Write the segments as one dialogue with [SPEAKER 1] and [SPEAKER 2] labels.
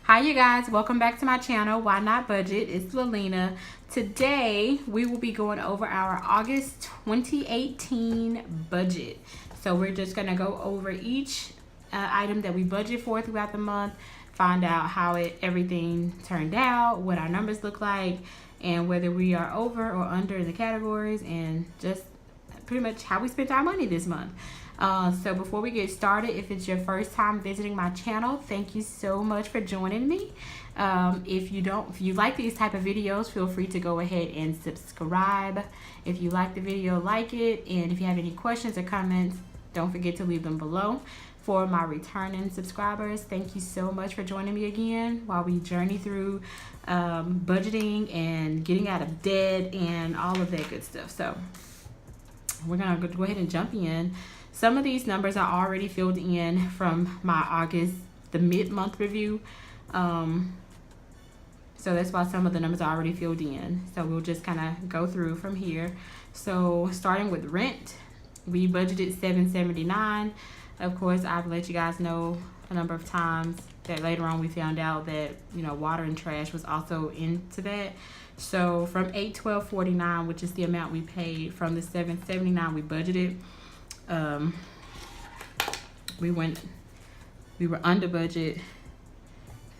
[SPEAKER 1] Hi you guys, welcome back to my channel, Why Not Budget. It's Lalina. Today we will be going over our August 2018 budget. So we're just going to go over each item that we budget for throughout the month, find out how everything turned out, what our numbers look like, and whether we are over or under in the categories, and just pretty much how we spent our money this month. So before we get started, if it's your first time visiting my channel, thank you so much for joining me. If you like these type of videos, feel free to go ahead and subscribe. If you like the video, like it, and if you have any questions or comments, don't forget to leave them below. For my returning subscribers, thank you so much for joining me again while we journey through budgeting and getting out of debt and all of that good stuff. So we're gonna go ahead and jump in. Some of these numbers are already filled in from my August, the mid-month review. So that's why some of the numbers are already filled in. So we'll just kind of go through from here. So starting with rent, we budgeted $779. Of course, I've let you guys know a number of times that later on we found out that, you know, water and trash was also into that. So from $812.49, which is the amount we paid, from the $779 we budgeted, we were under budget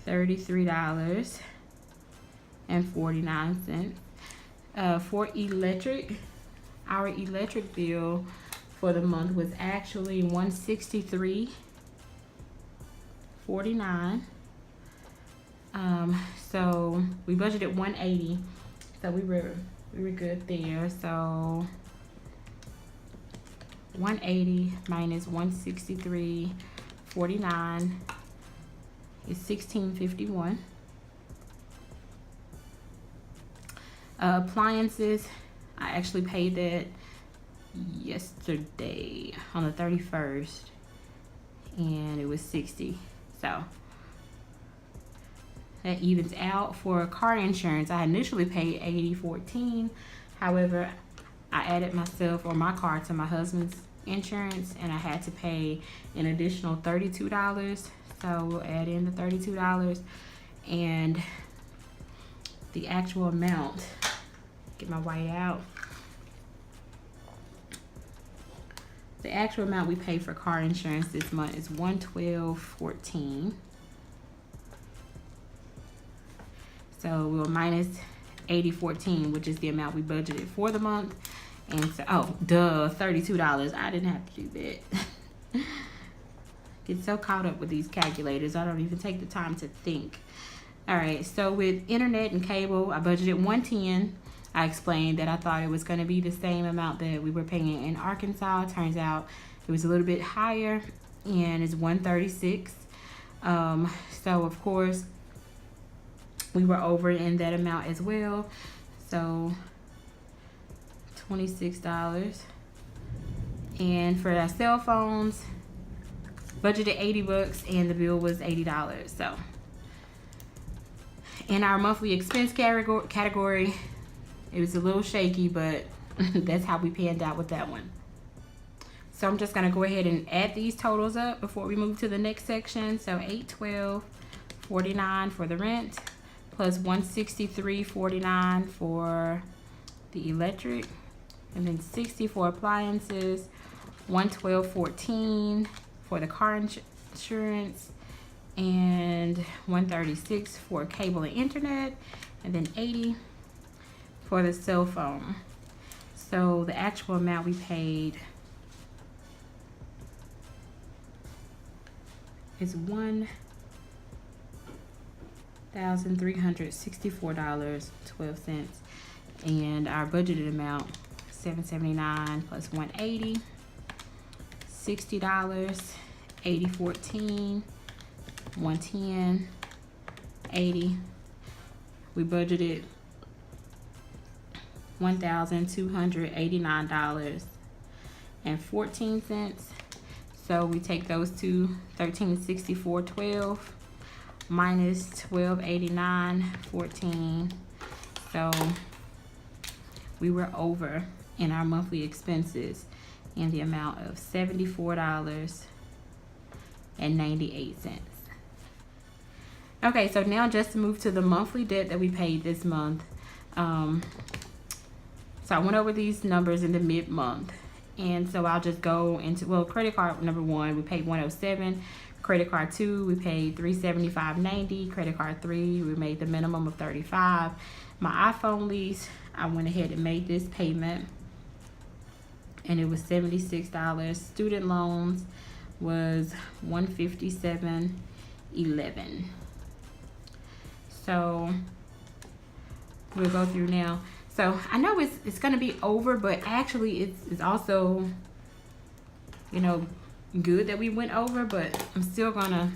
[SPEAKER 1] $33.49. For electric, our electric bill for the month was actually $163.49. So we budgeted $180, so we were good there. So 180 minus 163.49 is $16.51. Appliances, I actually paid that yesterday on the 31st, and it was $60. So that evens out. For car insurance, I initially paid $80.14. However, I added myself or my car to my husband's insurance, and I had to pay an additional $32. So we'll add in the $32, and the actual amount, get my white out, the actual amount we pay for car insurance this month is $112.14. So we'll minus $80.14, which is the amount we budgeted for the month. And so, $32. I didn't have to do that. Get so caught up with these calculators, I don't even take the time to think. All right, so with internet and cable, I budgeted $110. I explained that I thought it was going to be the same amount that we were paying in Arkansas. It turns out it was a little bit higher, and it's $136. So of course we were over in that amount as well. So $26. And for our cell phones, budgeted $80, and the bill was $80. So in our monthly expense category, it was a little shaky, but that's how we panned out with that one. So I'm just gonna go ahead and add these totals up before we move to the next section. So $812.49 for the rent, plus $163.49 for the electric, and then $60 for appliances, $112.14 for the car insurance, and $136 for cable and internet, and then $80 for the cell phone. So the actual amount we paid is $1,364.12, and our budgeted amount $779 plus $180, $60, $80.14, $110, $80. We budgeted $1,289.14. So we take those two, $1,364.12 minus $1,289.14. So we were over in our monthly expenses in the amount of $74.98. Okay, so now just to move to the monthly debt that we paid this month. So I went over these numbers in the mid-month. And so I'll just go into, well, credit card number 1, we paid $107. Credit card 2, we paid $375.90. Credit card 3, we made the minimum of $35. My iPhone lease, I went ahead and made this payment, and it was $76. Student loans was $157.11. So we'll go through now. So I know it's gonna be over, but actually it's also, you know, good that we went over, but I'm still gonna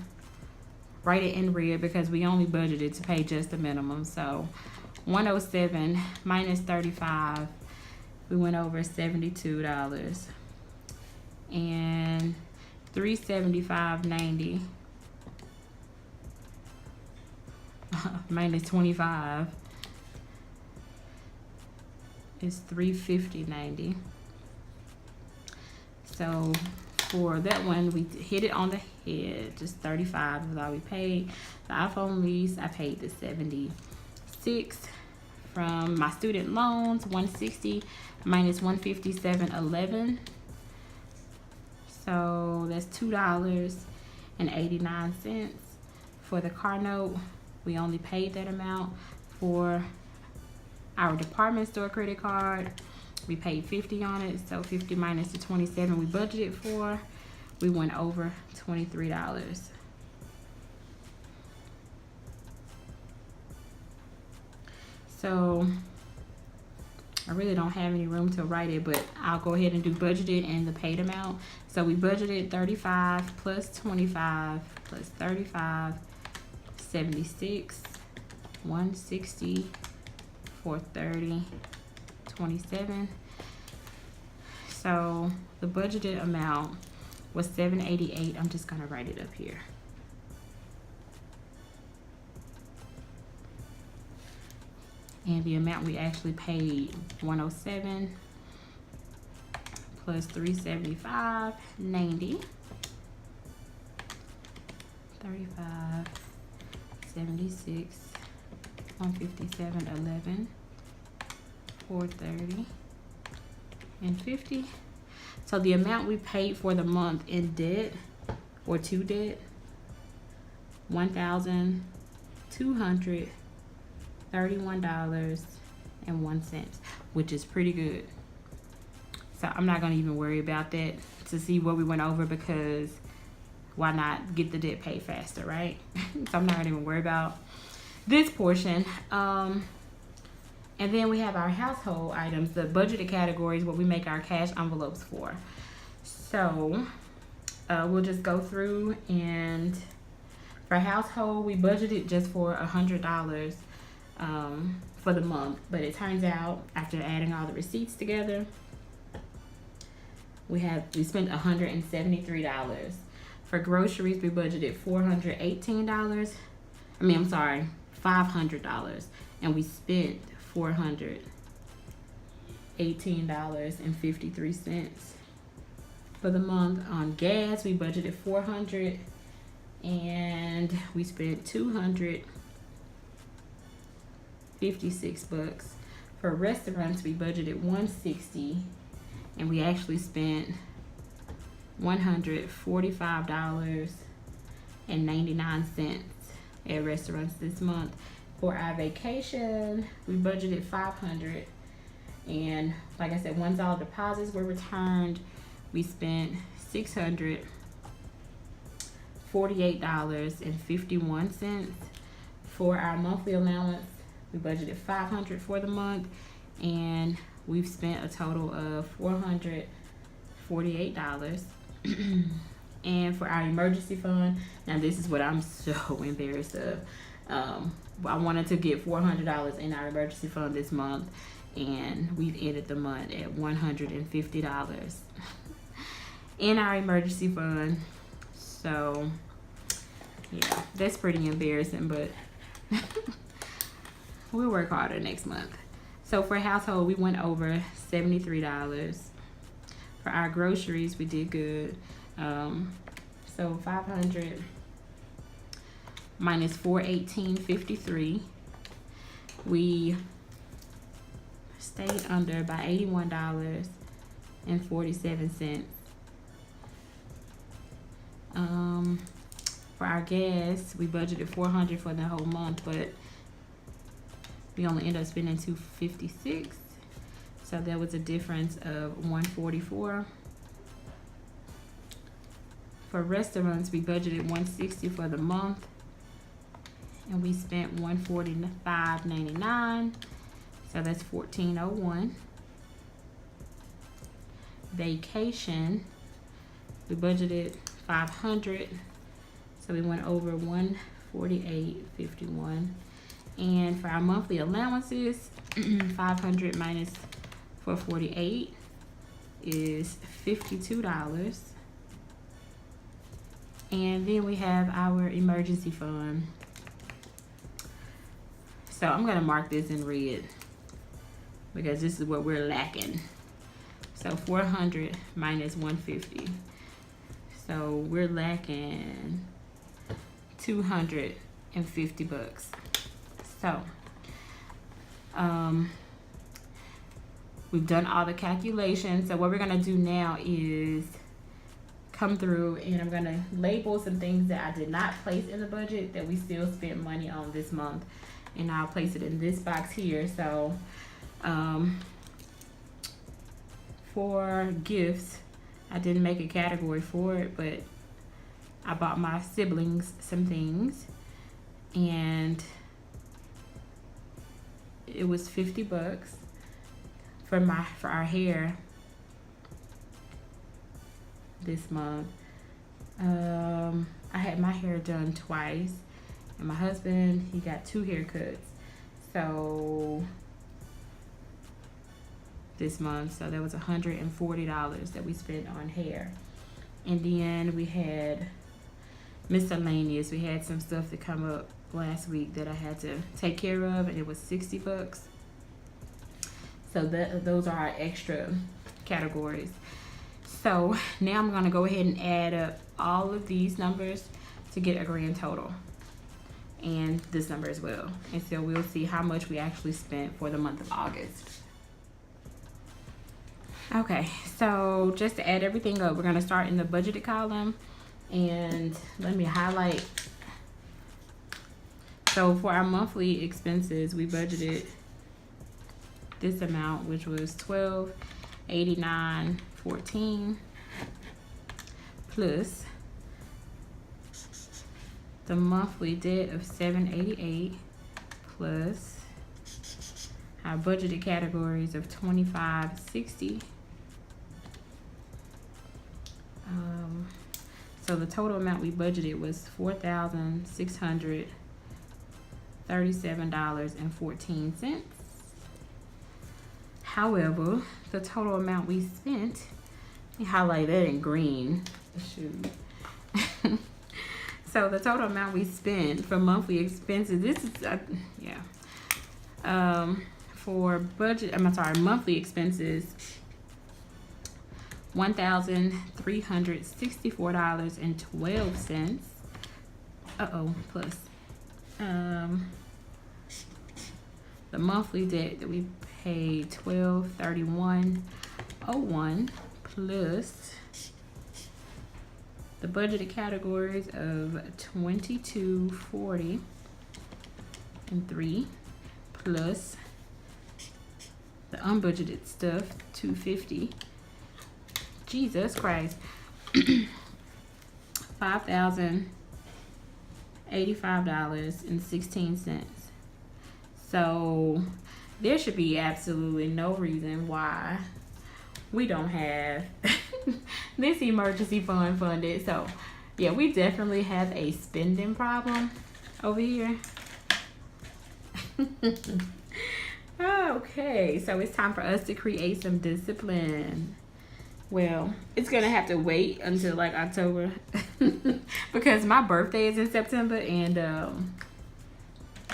[SPEAKER 1] write it in red because we only budgeted to pay just the minimum. So 107 minus 35, we went over $72. And $375.90 minus 25 is $350.90. So for that one, we hit it on the head. Just 35 is all we paid. The iPhone lease, I paid the 76. From my student loans, 160 minus 157.11. So that's $2.89. For the car note, we only paid that amount. For our department store credit card, we paid 50 on it. So 50 minus the 27 we budgeted for, we went over $23. So I really don't have any room to write it, but I'll go ahead and do budgeted and the paid amount. So we budgeted 35 plus 25 plus 35, 76, 160, 430, 27. So the budgeted amount was $788. I'm just gonna write it up here. And the amount we actually paid, 107 plus 375.90, 35, 76, 157.11, 430, and 50. So the amount we paid for the month in debt or to debt, $1,231.01, which is pretty good. So I'm not gonna even worry about that to see what we went over, because why not get the debt paid faster, right? So I'm not gonna even worry about this portion. And then we have our household items, the budgeted categories, what we make our cash envelopes for. So we'll just go through, and for household, we budgeted just for $100 for the month. But it turns out, after adding all the receipts together, we spent $173. For groceries, we budgeted $500, and we spent $418.53 for the month. On gas, we budgeted $400, and we spent $256. For restaurants, we budgeted $160, and we actually spent $145.99 at restaurants this month. For our vacation, we budgeted $500, and like I said, once all deposits were returned, we spent $648.51. For our monthly allowance, we budgeted $500 for the month, and we've spent a total of $448. And for our emergency fund, now this is what I'm so embarrassed of. I wanted to get $400 in our emergency fund this month, and we've ended the month at $150 in our emergency fund. So yeah, that's pretty embarrassing, but we'll work harder next month. So for household, we went over $73. For our groceries, we did good. So $500 minus $418.53. We stayed under by $81.47. For our gas, we budgeted $400 for the whole month, but we only ended up spending $256. So there was a difference of $144. For restaurants, we budgeted $160 for the month, and we spent $145.99. So that's $14.01. Vacation, we budgeted $500, so we went over $148.51. And for our monthly allowances, 500 minus 448 is $52. And then we have our emergency fund. So I'm gonna mark this in red because this is what we're lacking. So 400 minus 150. So we're lacking $250. So we've done all the calculations. So what we're gonna do now is come through and I'm gonna label some things that I did not place in the budget that we still spent money on this month, and I'll place it in this box here. So for gifts, I didn't make a category for it, but I bought my siblings some things, and it was $50 for our hair this month. I had my hair done twice, and my husband, he got 2 haircuts. So this month, so that was $140 that we spent on hair. And then we had miscellaneous. We had some stuff that come up last week that I had to take care of, and it was $60. So those are our extra categories. So now I'm gonna go ahead and add up all of these numbers to get a grand total, and this number as well. And so we'll see how much we actually spent for the month of August. Okay, so just to add everything up, we're gonna start in the budgeted column, and let me highlight. So for our monthly expenses, we budgeted this amount, which was $1289.14, plus the monthly debt of $788, plus our budgeted categories of $2560. So the total amount we budgeted was $4,637.14. However, the total amount we spent, let me highlight that in green. Shoot. So the total amount we spent for monthly expenses, this is for monthly expenses, $1,364.12. Plus the monthly debt that we paid $1231.01, plus the budgeted categories of $2240.03, plus the unbudgeted stuff $250. Jesus Christ. $5,085.16. So there should be absolutely no reason why we don't have this emergency fund funded. So yeah, we definitely have a spending problem over here. Okay, so it's time for us to create some discipline. Well, it's gonna have to wait until like October because my birthday is in September, and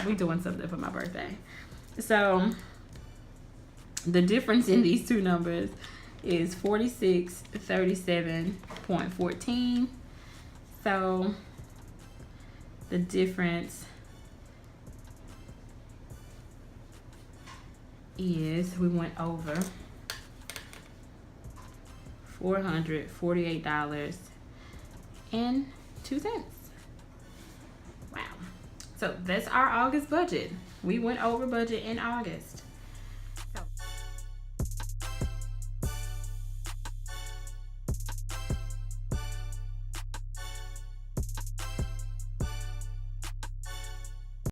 [SPEAKER 1] we doing something for my birthday. So the difference in these two numbers is 4637.14. So the difference is we went over $448.02. Wow. So that's our August budget. We went over budget in August.